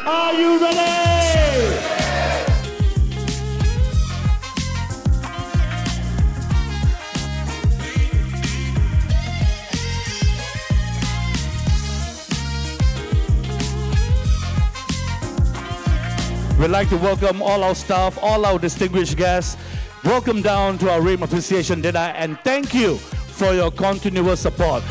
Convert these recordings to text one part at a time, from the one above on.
Are you ready? We'd like to welcome all our staff, all our distinguished guests. Welcome down to our Rheem Appreciation Dinner, and thank you for your continuous support.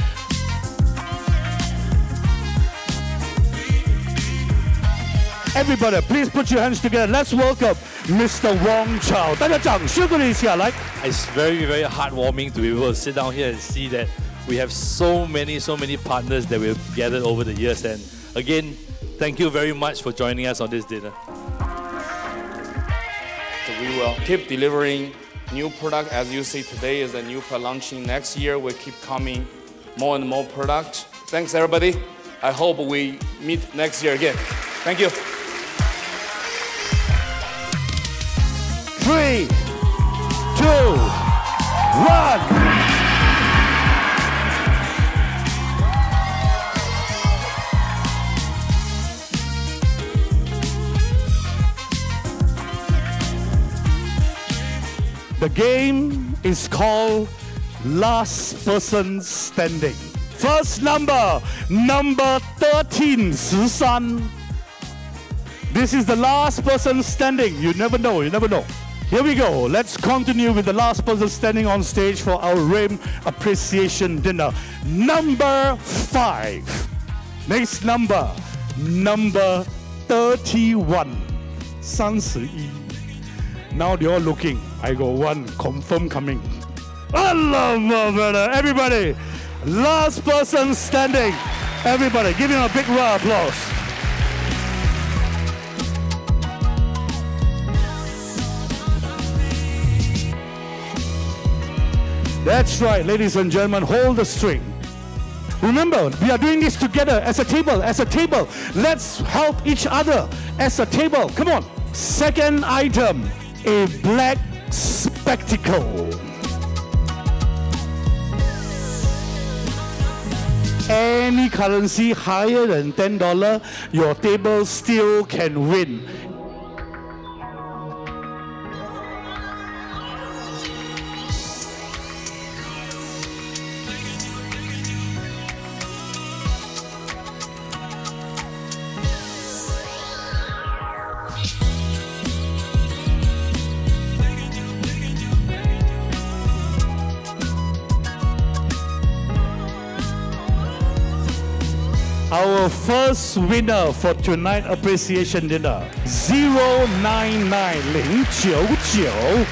Everybody, please put your hands together. Let's welcome Mr. Wong Chow. 大家掌声鼓励一下，来。It's very, very heartwarming to be able to sit down here and see that we have so many partners that we've gathered over the years. And again, thank you very much for joining us on this dinner. So we will keep delivering new product. As you see, today is a new product launching. Next year, we'll keep coming more and more product. Thanks, everybody. I hope we meet next year again. Thank you. 3, 2, 1. The game is called Last Person Standing. First number 13, 13. This is the last person standing. You never know, you never know. Here we go. Let's continue with the last person standing on stage for our Rheem Appreciation Dinner. Number 5. Next number 31. 31. Now they're all looking. I got one confirm coming. I love my brother. Everybody, last person standing. Everybody, give him a big round of applause. That's right, ladies and gentlemen, hold the string. Remember, we are doing this together as a table, Let's help each other as a table. Come on. Second item, a black spectacle. Any currency higher than $10, your table still can win. Our first winner for tonight appreciation dinner, 099099.